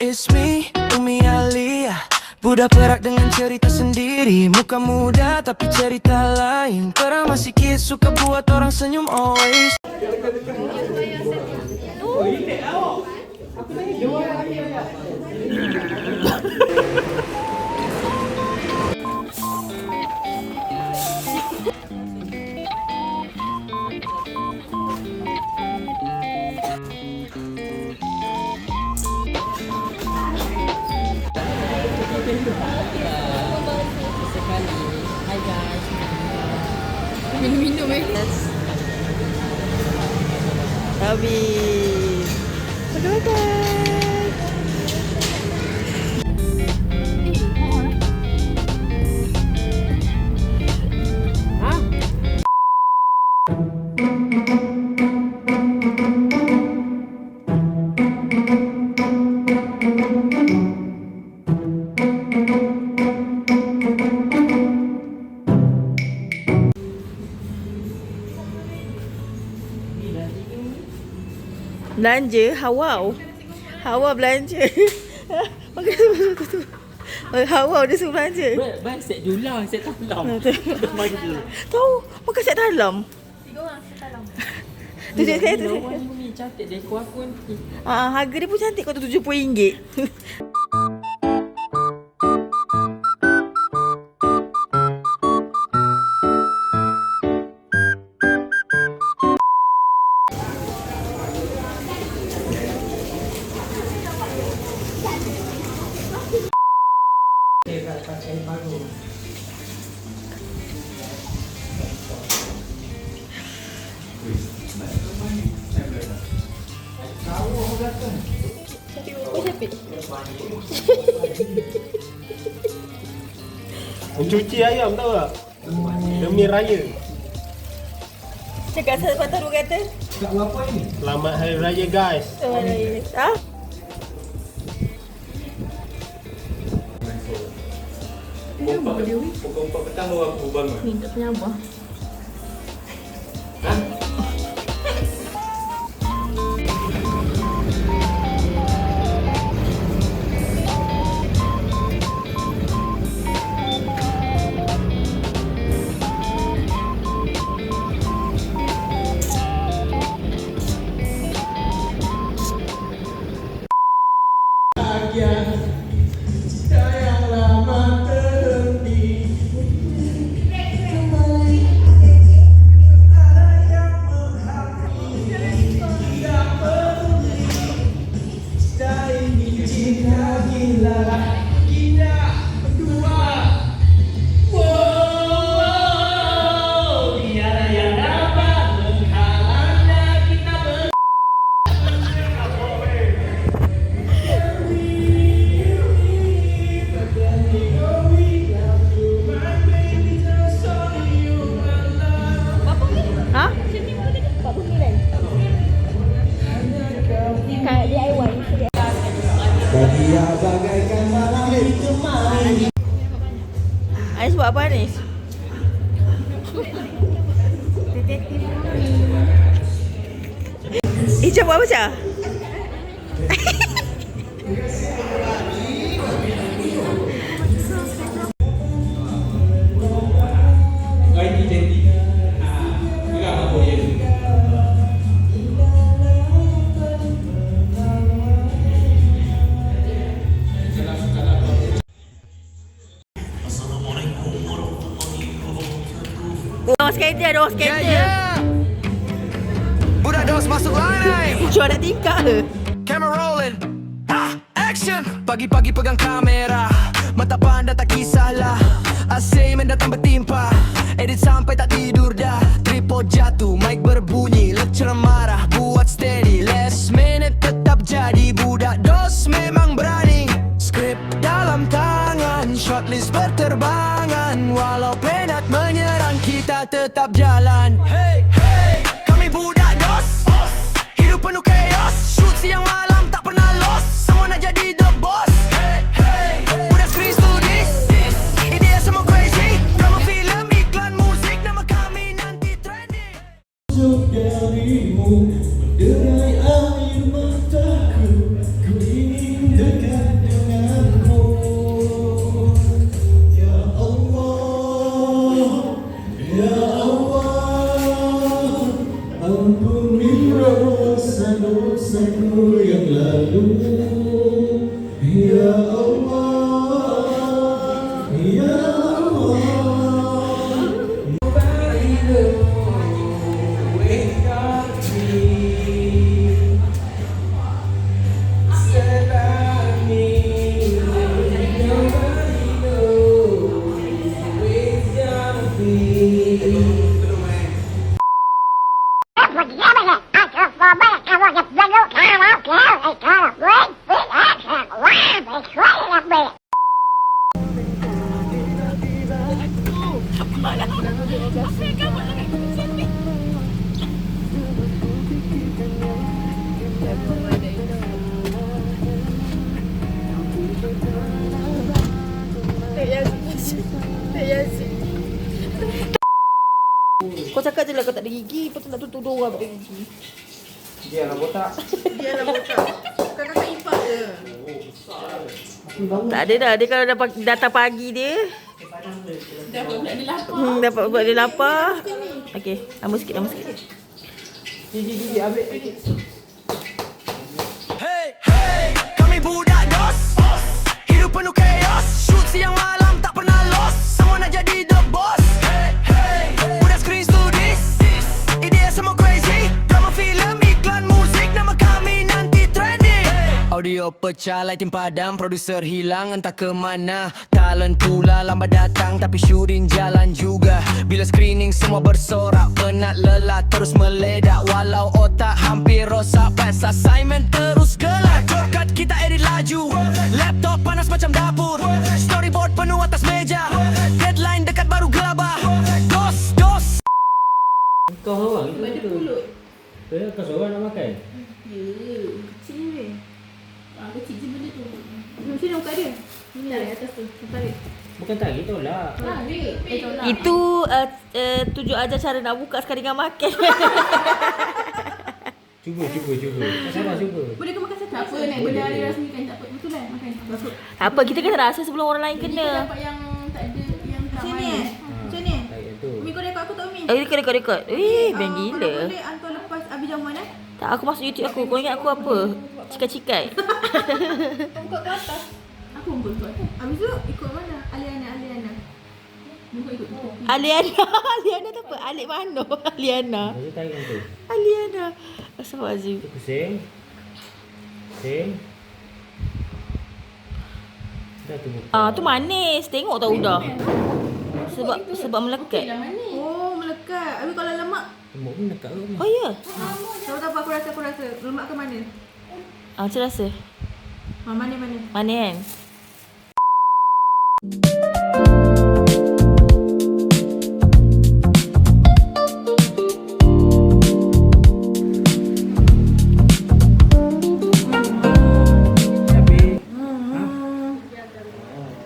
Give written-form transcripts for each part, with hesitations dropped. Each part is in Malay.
it's me, Umi Alia. Budak perak dengan cerita sendiri. Muka muda tapi cerita lain. Pernah sikit suka buat orang senyum always. Hi guys. Minum-minum habis. Bye-bye. Belanja Hawa belanja. Hawa dia suruh belanja. Set dulang, set talam. Tahu, makan set dalam. 3 orang set dalam. Tunjuk saya tu. Ni cantik dekor aku ni. Harga dia pun cantik kau tu RM70. Mencuci ayam tahu tak? Demi raya. Cakap sepatah dua kata. Selamat Hari Raya guys. Pukul 4 petang baru aku bangun. Ni tak punya abah. Anies buat apa Anies? Ijaz buat apa Cah? Orang skater, ada orang skater. Budak dos masuk line. Cuba nak tingkap ke? Camera rolling. Action. Pagi-pagi pegang kamera. Mata pandang tak kisahlah. Assignment datang bertimpa. Edit sampai tak tidur dah. Tripod jatuh, mic berbunyi. Lecturer marah, buat steady. Last minute tetap jadi. Budak dos memang berani. Skrip dalam tangan, shortlist berterbangan. Walau penat menyerang, kita tetap jalan. Hey, hey, kami budak dos. Hidup penuh chaos. Shoot siang malam tak pernah lost. Semua nak jadi the boss. Hey, hey, budak screen studies. Idea semua crazy. Drama film, iklan musik, nama kami Kau cakap je lah kau tak ada gigi. Lepas tu nak tutup orang pakai gigi. Dia nak botak. Dia lah botak. Bukan kakak ipar je. Tak ada dah. Dia kalau datang pagi dia dapat buat dia lapar. Okey, tambah sikit. Gigi ambil. Hey, hey, kami budak dos. Hidup penuh chaos. Shoot siang malam tak pernah lost. Semua nak jadi the boss. Hey, hey, budak screen studies. Idea semua crazy. Drama film, iklan musik. Nama kami nanti trending. Audio pecah, lighting padam. Producer hilang entah ke mana. Talent pula lambat datang. Tapi syuting jalan juga. Bila screening semua bersorak. Penat lelah terus meledak. Walau otak hampir rosak. Pas assignment terus gelap. Cut kita edit laju. Laptop panas macam dapur. Storyboard penuh atas meja. Deadline dekat baru gelabah. Dos. Kau orang itu ada pulut. Kau seorang nak makan? Kecil je. Kecil je benda tu. Macam mana buka dia? Ni lah atas tu. Buka dia. Bukan tali tolak. Tolak. Itu tunjuk aja cara nak buka sekali dengan makan. Cuba. Tak salah cuba. Boleh ke makan satu? Tak apa, naik benda hari rasmi kan. Tak apa, betul lah makan. Apa, kita kena rasa sebelum orang lain Kita kena. dapat yang tak ada, yang tak Macam ni manis. Macam ni. Tak tu. Umi kau rekod aku tak Umi? Rekod. Bang Kalau gila. boleh hantar lepas habis jamuan Tak, aku masuk YouTube aku. Kau ingat aku apa? Cikai-cikai. Kau buka ke atas. Aku buka ke atas. Habis tu ikut mana? Aliana. Buka ikut. Aliana tu apa? Alik mana? Aliana. Masa tarik tu. Aliana. Astagfirullahaladzim. Pusing. Dah tu buka. Tu manis. Tengok tau dah. Sebab Okey melekat. dah manis. Oh, melekat. Habis kalau lemak? Lemak pun dekat ke? Oh ya? Tahu tak apa aku rasa. Lemak ke mana? Macam rasa? Mana? Manis kan? Tapi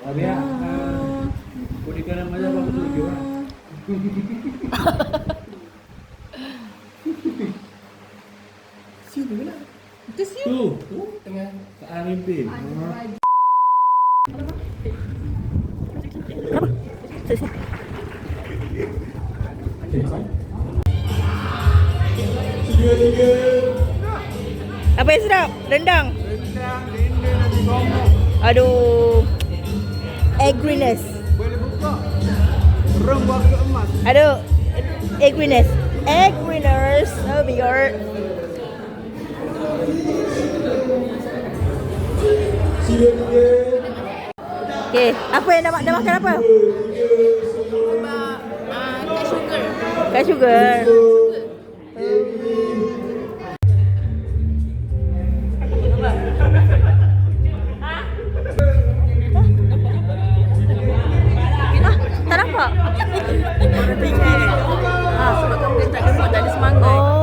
Abia boleh kena macam apa tu lah. Siapa nak? Itu siapa? Tu tengah kat mimpi. Apa yang sedap? Rendang. Aduh. Egginess. Boleh buka. Rem warga emas. Aduh. Egginess. Oh biar. Okay, apa yang dah makan apa? Kat sugar. Tak nampak? Sebab kamu tak gemuk, tak ada semangat. Oh.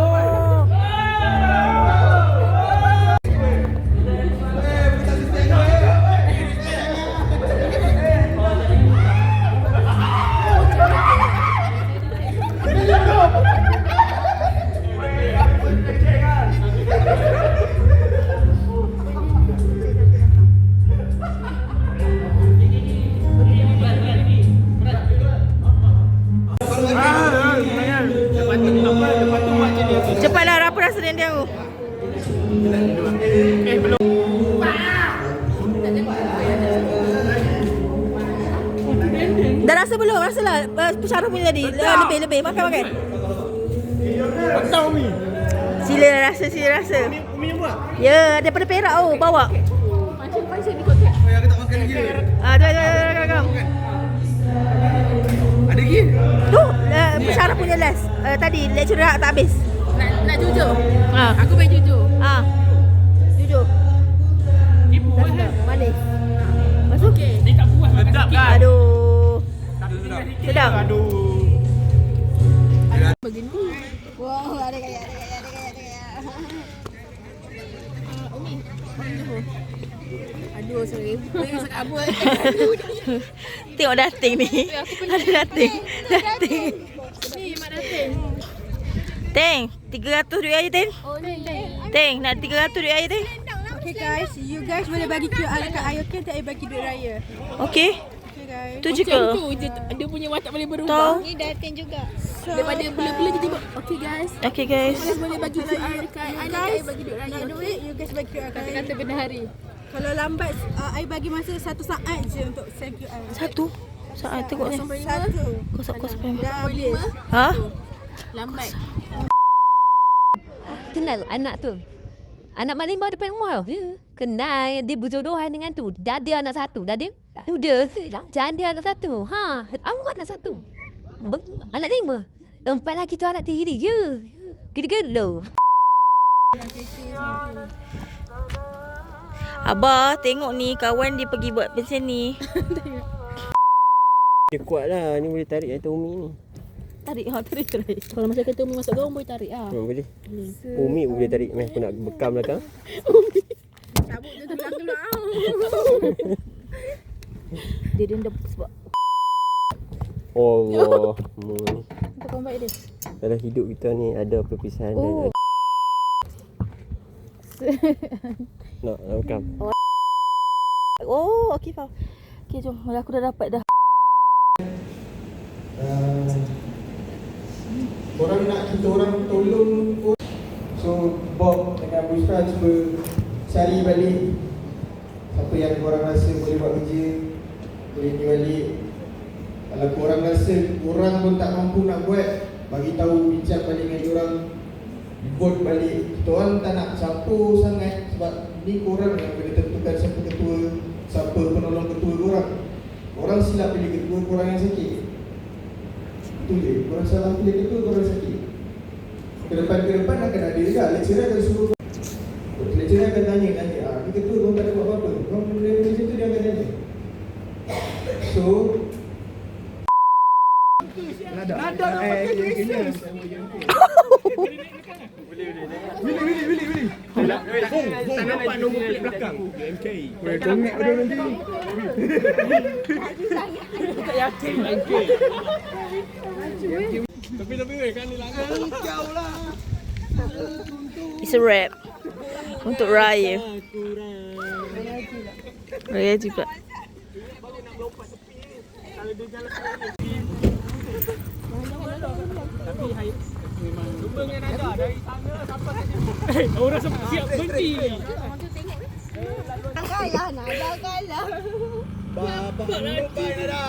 Cepatlah, apa rasa dia tu? Dah rasa belum? Rasalah syaraf punya tadi. Lebih. Makan. Tak tahu ni. Sila rasa. Umi yang buat. Ya, daripada Perak bawa. Macam ni kau tak. Aku tak makan lagi. Jom. Ada lagi? Tu, syaraf punya last. Tadi lecturer tak habis. Nak jujur. Ha. Aku main jujur. Jujur. Ibu. Manis. Masuk? Dia tak puas makan sikit. Aduh. Sedap. Wow, ada gaya. Aduh, sorry. Cakap apa? Tengok dating ni. Ada dating. Ni mak datang. Teng, 300 duit aja, Teng. Oh ni. Teng, nak 300 duit aja, Teng. Okay guys, you guys boleh bagi QR dekat I, okay? Tak bagi duit raya. Okey. Okay guys. Tu je ke? Macam tu je dia punya watak boleh berubah. Tahu. Ni dating juga. Daripada bela-bela je tiba. Okay guys. Okey, guys. Boleh bagi QR dekat I nak I bagi duit raya. Nak duit, you guys bagi QR. Kata-kata benda hari. Kalau lambat, I bagi masa 1 saat je untuk send QR. Satu. Saat tengok ni. 1. Kosong. Dah habis. Ha? Lambat. Kenal anak tu. Anak mak limau depan rumah tu. Ya. Kenal dia berjodohan dengan tu. Dah dia anak satu. Dah dia. Tu dia. Jangan dia anak satu. Ha. Awak anak satu. Anak 5. 4 lagi tu anak tiri. Ya. Gila-gila. Abah, tengok ni kawan dia pergi buat macam ni. Dia kuat lah. Ni boleh tarik air Umi ni. Tarik. Kalau masa kata Umi masuk gaung boleh tarik ah. Boleh. Umi pun boleh tarik. Aku nak bekam belakang. Cabut je tu keluar. Dia dendam sebab Allah. Apa kau baik dia? Dalam hidup kita ni ada perpisahan dan ada... Nak bekam. oh, okey faham. Okey, jom. Aku dah dapat dah. Orang nak kita orang tolong. So Bob dengan Bushra cuba cari balik siapa yang korang rasa boleh buat kerja, boleh ni balik. Kalau korang rasa korang pun tak mampu nak buat, bagi tahu, bincang balik dengan diorang, vote balik. Kita orang tak nak campur sangat sebab ni korang yang kena tentukan siapa ketua, siapa penolong ketua korang. Korang silap pilih ketua, korang yang sakit. Itu je, korang salah pilih ketua, korang sakit. Ke depan akan ada juga, lecturer akan suruh. Lecturer akan tanya, ni ketua korang tak ada buat apa-apa. Korang benda macam tu dia akan tanya. So Tak nampak nombor plate belakang. MK. tongek pada nanti. Tak yakin MK. Tapi kan ni langgar. It's a wrap. Untuk raya. Raya juga. Tapi memang lumba dengan Naja dari sana sampai orang siap berhenti ni. Kalah nak ada kalah. Bapa lupa Nada.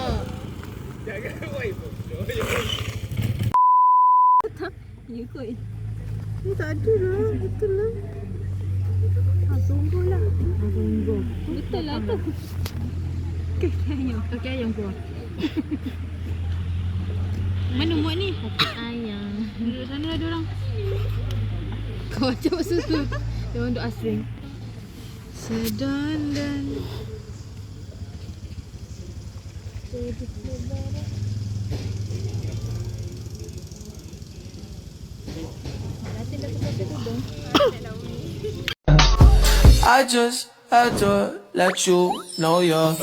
Ya kot. Ni tak ada lah, betul lah. Tunggu lah. Betul lah tu. Okey ayam keluar. Mana muat ni? Ayam. Duduk sana ada orang. Kau macam masa tu. Dia orang duduk asring. Sedandan. I just had to let you know you're